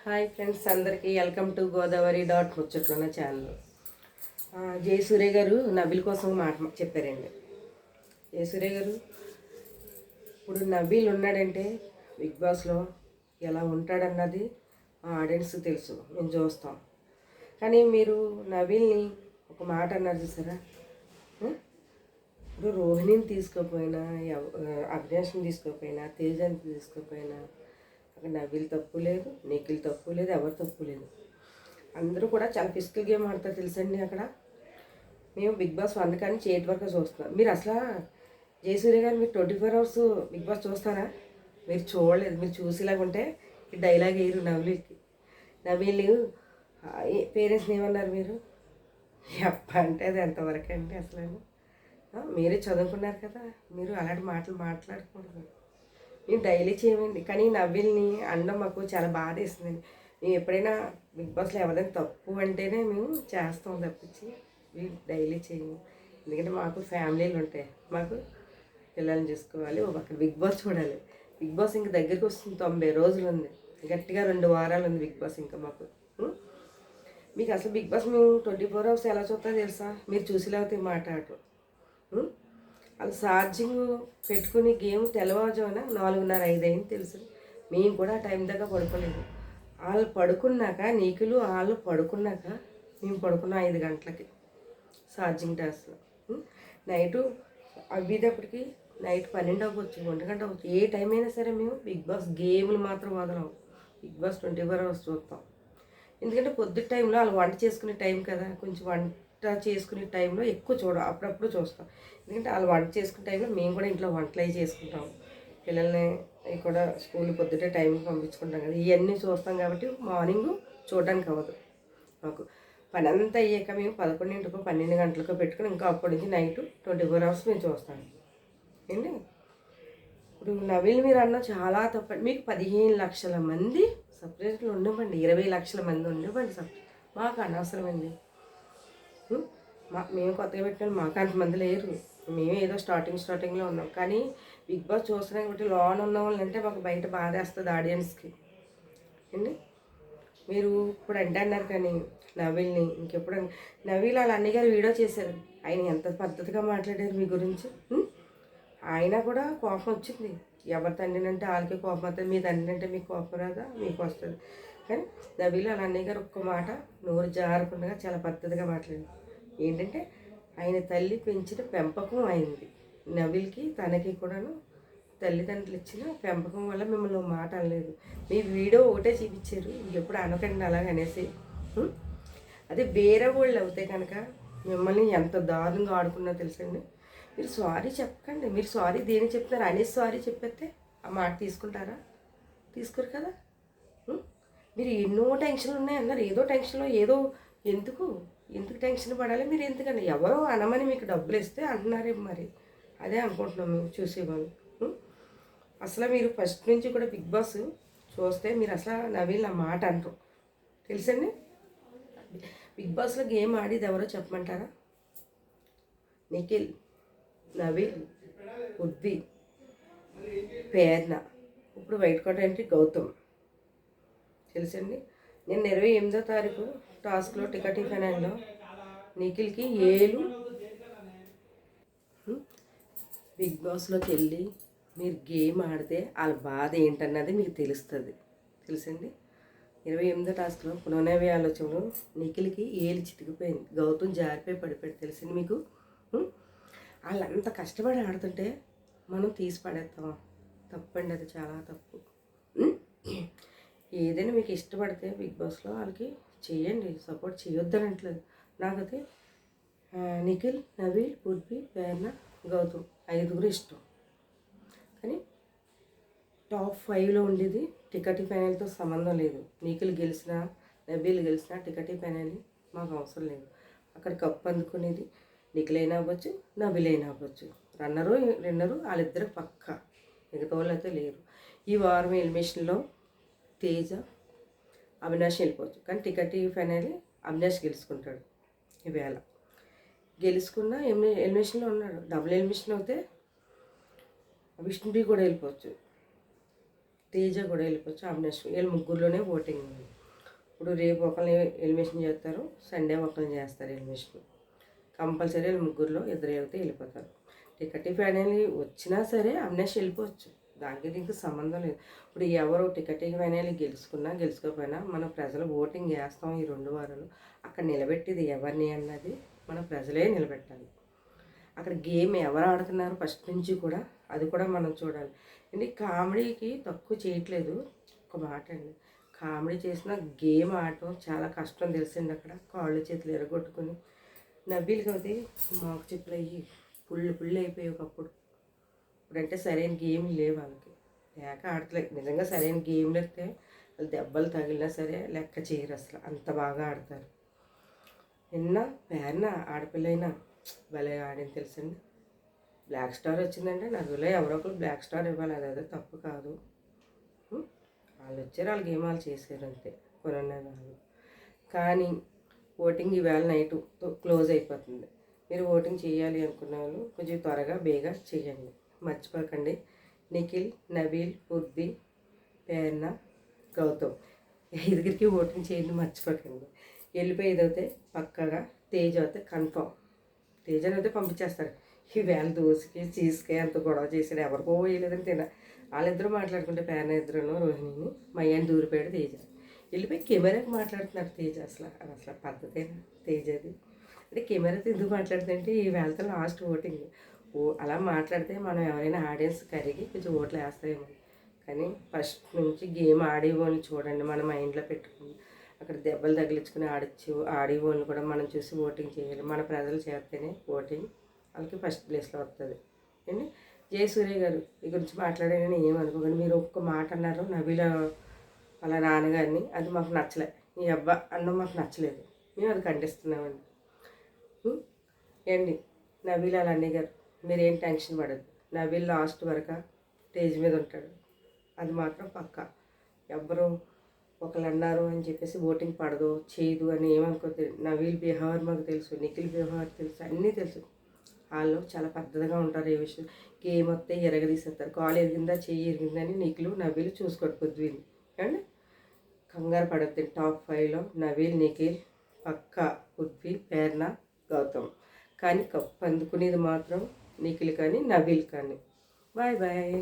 Hi friends, అందరికీ welcome to Godavari dot ముచ్చట్లు నా ఛానల్. జయసూర్య గారు నబీల్ కోసం మాట చెప్పారండి. జయసూర్య గారు ఇప్పుడు నబీల్ ఉన్నాడంటే బిగ్ బాస్లో ఎలా ఉంటాడన్నది ఆడియన్స్ తెలుసు, మేము చూస్తాం. కానీ మీరు నబీల్ని ఒక మాట అన్నారు చూసారా, ఇప్పుడు రోహిణిని తీసుకోకపోయినా, అవినాష్ని తీసుకోకపోయినా, తేజాన్ని తీసుకోకపోయినా అక్కడ నబీల్ తప్పు లేదు, నిఖిల్ తప్పు లేదు, ఎవరు తప్పు లేదు. అందరూ కూడా చాలా ఫిజికల్ గేమ్ ఆడతారు తెలుసండి. అక్కడ మేము బిగ్ బాస్ 1 కానీ 8 వరకు చూస్తున్నాం. మీరు అసలు జయసూర్య గారు మీరు 24 అవర్స్ బిగ్ బాస్ చూస్తారా? మీరు చూడలేదు. మీరు చూసేలాగుంటే ఈ డైలాగ్ వేయరు నబీల్ పేరెంట్స్ని ఏమన్నారు మీరు? ఎప్ప అంటే అది ఎంతవరకు అండి అసలు? మీరే చదువుకున్నారు కదా, మీరు అలాంటి మాటలు మాట్లాడకూడదు. మేము డైలీ చేయమండి, కానీ నబీల్ని అనడం మాకు చాలా బాధ వేస్తుందండి. మేము ఎప్పుడైనా బిగ్ బాస్లో ఎవరైనా తప్పు అంటేనే మేము చేస్తాం తప్పించి మేము డైలీ చేయము. ఎందుకంటే మాకు ఫ్యామిలీలు ఉంటాయి, మాకు పిల్లల్ని చూసుకోవాలి, అక్కడ బిగ్ బాస్ చూడాలి. బిగ్ బాస్ ఇంకా దగ్గరికి వస్తుంది, 90 రోజులు ఉంది, గట్టిగా 2 వారాలు ఉంది బిగ్ బాస్ ఇంకా మాకు. మీకు అసలు బిగ్ బాస్ మేము 24 అవర్స్ ఎలా చూస్తా తెలుసా? మీరు చూసేలాగితే మాట్లాడరు. వాళ్ళు ఛార్జింగ్ పెట్టుకుని గేమ్ తెల్లవారుజామున 4:30, 5 అయింది తెలుసు. మేము కూడా టైం దగ్గర పడుకోలేదు. వాళ్ళు పడుకున్నాక నీకులు వాళ్ళు పడుకున్నాక మేము పడుకున్నాం 5 గంటలకి ఛార్జింగ్ టాస్క్లో. నైటు అవ్వేటప్పటికి నైట్ 12 అవ్వచ్చు, 1 గంట అవ్వచ్చు. ఏ టైం అయినా సరే మేము బిగ్ బాస్ గేమ్లు మాత్రం వదలం. బిగ్ బాస్ 24 అవర్స్ చూస్తాం. ఎందుకంటే పొద్దుట టైంలో వాళ్ళు వంట చేసుకునే టైం కదా, కొంచెం వంట చేసుకునే టైంలో ఎక్కువ అప్పుడప్పుడు చూస్తాం. ఎందుకంటే వాళ్ళు వంట చేసుకునే టైంలో మేము కూడా ఇంట్లో వంటలు అవి చేసుకుంటాం. పిల్లల్ని కూడా స్కూల్ పొద్దుటే టైంకి పంపించుకుంటాం కదా, ఇవన్నీ చూస్తాం. కాబట్టి మార్నింగ్ చూడడానికి అవ్వదు మాకు. పని అంతా అయ్యాక మేము 11కో 12 గంటలకో పెట్టుకుని ఇంకా అప్పటి నుంచి నైట్ 24 అవర్స్ మేము చూస్తాం ఏంటి. ఇప్పుడు నవీల్ మీరు అన్న చాలా తప్పండి. మీకు 15 లక్షల మంది సపరేట్లు ఉండవండి, 20 లక్షల మంది ఉండవండి సపరేట్. మాకు అనవసరమండి. మేము కొత్తగా పెట్టిన మాకు అంతమంది లేరు. మేము ఏదో స్టార్టింగ్లో ఉన్నాం. కానీ బిగ్ బాస్ చూస్తున్నాం కాబట్టి లోన్ ఉన్న వాళ్ళంటే మాకు బయట బాధేస్తుంది ఆడియన్స్కి అండి. మీరు ఇప్పుడు అంటే అన్నారు కానీ నవీల్ని ఇంకెప్పుడు నవీల్ వాళ్ళ అన్నయ్య గారు వీడియో చేశారు. ఆయన ఎంత పద్ధతిగా మాట్లాడారు మీ గురించి. ఆయన కూడా కోపం వచ్చింది. ఎవరి తండ్రినంటే వాళ్ళకి కోపం వస్తుంది, మీ తండ్రి అంటే మీకు కోపం రాదా? మీకు వస్తుంది. కానీ నవీల్ వాళ్ళ అన్నయ్య గారు ఒక్క మాట నోరు జారకుండా చాలా పద్ధతిగా మాట్లాడారు. ఏంటంటే ఆయన తల్లి పెంచిన పెంపకం అయింది. నవీల్కి తనకి కూడాను తల్లిదండ్రులు ఇచ్చిన పెంపకం వల్ల మిమ్మల్ని మాట అనలేదు. మీ వీడియో ఒకటే చూపించారు, ఇంకెప్పుడు అనకండి అలాగనేసి. అదే వేరే వాళ్ళు అవుతే కనుక మిమ్మల్ని ఎంత దారుణంగా ఆడుకున్నా తెలుసండి. మీరు సారీ చెప్పకండి. మీరు సారీ దేని చెప్తున్నారు అనేసి సారీ చెప్పేస్తే ఆ మాట తీసుకుంటారా? తీసుకోరు కదా. మీరు ఎన్నో టెన్షన్లు ఉన్నాయన్నారు, ఏదో టెన్షన్లో ఏదో ఎందుకు టెన్షన్ పడాలి? మీరు ఎందుకండి ఎవరో అనమని మీకు డబ్బులు ఇస్తే అంటున్నారేమో, మరి అదే అనుకుంటున్నాం మేము చూసేవాళ్ళు. అసలు మీరు ఫస్ట్ నుంచి కూడా బిగ్ బాస్ చూస్తే మీరు అసలు నవీల్ నా మాట అంటారు తెలుసండి. బిగ్ బాస్లో గేమ్ ఆడేది ఎవరో చెప్పమంటారా? నిఖిల్, నవీల్, ఉద్వి, పేర్న, ఇప్పుడు వైట్ కోట ఎంట్రీ గౌతమ్ తెలుసండి. నేను 28వ తారీఖు టాస్క్లో టికెట్ ఫైనల్లో నిఖిల్కి 7 బిగ్ బాస్లోకి వెళ్ళి మీరు గేమ్ ఆడితే వాళ్ళ బాధ ఏంటన్నది మీకు తెలుసండి. 28వ టాస్క్లో పునర్నవ్య ఆలోచనలో నిఖిల్కి 7 చితికిపోయింది, గౌతమ్ జారిపోయి పడిపోయాడు తెలుసండి మీకు. వాళ్ళంత కష్టపడి ఆడుతుంటే మనం తీసి పడేస్తాం, తప్పండి, అది చాలా తప్పు. ఏదైనా మీకు ఇష్టపడితే బిగ్ బాస్లో వాళ్ళకి చేయండి, సపోర్ట్ చేయొద్దనట్లేదు. నాకైతే నిఖిల్, నవీల్, ఉర్వి, పేర్న, గౌతమ్ 5గురు ఇష్టం. కానీ టాప్ 5లో ఉండేది టికెట్ ఫైనల్తో సంబంధం లేదు. నిఖిల్ గెలిచినా నబీల్ గెలిచినా టికెట్ ఫైనల్ మాకు అవసరం లేదు. అక్కడ కప్పు అందుకునేది నిఖిల్ అయినా అవ్వచ్చు, నబీల్ అయినా అవ్వచ్చు. రన్నరు వాళ్ళిద్దరు పక్క, మిగతా వాళ్ళు అయితే లేరు. ఈ వారం ఎలిమినేషన్లో తేజ, అవినాష్ వెళ్ళిపోవచ్చు. కానీ టికెట్ ఫైనల్ అవినాష్ గెలుచుకుంటాడు. ఈవేళ గెలుచుకున్న ఎలిమినేషన్లో ఉన్నాడు. డబుల్ ఎలిమినేషన్ అయితే విష్ణుడి కూడా వెళ్ళిపోవచ్చు, తేజ కూడా వెళ్ళిపోవచ్చు, అవినాష్. వీళ్ళు ముగ్గురులోనే ఓటింగ్ ఉంది. ఇప్పుడు రేపు ఒకరిని ఎలిమినేషన్ చేస్తారు, సండే ఒకరిని చేస్తారు ఎలిమినేషన్. కంపల్సరీ వీళ్ళు ముగ్గురులో ఇద్దరు వెళ్తే వెళ్ళిపోతారు. టికెట్ ఫైనల్ వచ్చినా సరే అవినాష్ వెళ్ళిపోవచ్చు, దానికి దీనికి సంబంధం లేదు. ఇప్పుడు ఎవరు టికెట్ ఫైనల్ గెలుచుకున్నా గెలుచుకోకపోయినా మన ప్రజలు ఓటింగ్ వేస్తాం ఈ 2 వారాలు. అక్కడ నిలబెట్టేది ఎవరిని అన్నది మన ప్రజలే నిలబెట్టాలి. అక్కడ గేమ్ ఎవరు ఆడుతున్నారు ఫస్ట్ నుంచి కూడా అది కూడా మనం చూడాలి. అండి కామెడీకి తక్కువ చేయట్లేదు, ఒక మాట అండి, కామెడీ చేసిన గేమ్ ఆడటం చాలా కష్టం తెలిసింది. అక్కడ కాళ్ళు చేతులు ఎరగొట్టుకొని నవ్విలు అయితే మాకు చెప్పులు అయ్యి పుళ్ళు అయిపోయాయి ఒకప్పుడు. ఇప్పుడంటే సరైన గేమ్ లేవు వాళ్ళకి, లేక ఆడతలేదు. నిజంగా సరైన గేమ్ లేకపోతే వాళ్ళు దెబ్బలు తగిలినా సరే లెక్క చేయరు, అసలు అంత బాగా ఆడతారు. నిన్న పేరున ఆడపిల్లైనా భలే ఆడింది తెలుసండి. బ్లాక్ స్టార్ వచ్చిందంటే నలుగురిలో ఎవరో ఒకరు బ్లాక్ స్టార్ ఇవ్వాలి, అదేదో తప్పు కాదు. వాళ్ళు వచ్చారు, వాళ్ళ గేమ్ వాళ్ళు చేశారు అంతే, కొనున్న వాళ్ళు. కానీ ఓటింగ్ ఈవేళ నైట్ క్లోజ్ అయిపోతుంది. మీరు ఓటింగ్ చేయాలి అనుకున్న వాళ్ళు కొంచెం త్వరగా బేగా చేయండి, మర్చిపోకండి. నిఖిల్, నబీల్, ఉర్బి, పేర్న, గౌతమ్ 5 ఓటింగ్ చేయండి, మర్చిపోకండి. వెళ్ళిపోయి ఏదైతే పక్కగా తేజ్ అయితే కన్ఫామ్, తేజని అయితే పంపించేస్తారు. ఈవేళ దోశకి చీజ్కి అంత గొడవ చేశాడు, ఎవరికో వేయలేదని వాళ్ళిద్దరూ మాట్లాడుకుంటే పేర్న ఇద్దరును రోహిణిని మయ్యాన్ని దూరిపోయాడు తేజ. వెళ్ళిపోయి కెమెరాకి మాట్లాడుతున్నారు తేజ. అసలు పద్ధతేనా తేజ్ అది? అంటే కెమెరాతో ఎందుకు మాట్లాడుతుందంటే ఈ వేళతో లాస్ట్ ఓటింగ్ అలా మాట్లాడితే మనం ఎవరైనా ఆడియన్స్ కరిగి కొంచెం ఓట్లు వేస్తాయేమో. కానీ ఫస్ట్ నుంచి గేమ్ ఆడేవాళ్ళని చూడండి, మన మైండ్లో పెట్టుకుని అక్కడ దెబ్బలు తగిలించుకుని ఆడేవాళ్ళని కూడా మనం చూసి ఓటింగ్ చేయాలి. మన ప్రజలు చేస్తేనే ఓటింగ్ వాళ్ళకి ఫస్ట్ ప్లేస్లో వస్తుంది అండి. జయసూర్య గారు ఈ గురించి మాట్లాడారని ఏమనుకోకండి. మీరు ఒక్క మాట అన్నారు నబీల వాళ్ళ నాన్నగారిని, అది మాకు నచ్చలే. ఈ అబ్బా అన్నం మాకు నచ్చలేదు, మేము అది ఖండిస్తున్నామండి. ఏండి నబీల్ వాళ్ళ అన్నయ్య గారు మీరేం టెన్షన్ పడదు, నబీల్ లాస్ట్ వరకు స్టేజ్ మీద ఉంటాడు, అది మాత్రం పక్కా. ఎవ్వరు ఒకళ్ళు అన్నారు అని చెప్పేసి ఓటింగ్ పడదు చేయదు అని ఏమనుకోద్దు. నబీల్ బిహేవియర్ మాకు తెలుసు, నిఖిల్ బిహేవియర్ తెలుసు, అన్నీ తెలుసు. వాళ్ళు చాలా పద్ధతిగా ఉంటారు. ఏ విషయం గేమ్ వస్తే ఎరగదీసేస్తారు, కాలు ఎరిగిందా చెయ్యి ఎరిగిందని నిఖిల్ నబీల్ చూసుకోకపోద్దు విని అండి. కంగారు పడద్దు. టాప్ 5లో నబీల్, నిఖిల్, పక్క, ఉర్ఫీ, పేర్న, గౌతమ్. కానీ కప్పు అందుకునేది మాత్రం నిఖిల్ కానీ నబీల్ కానీ. Bye bye.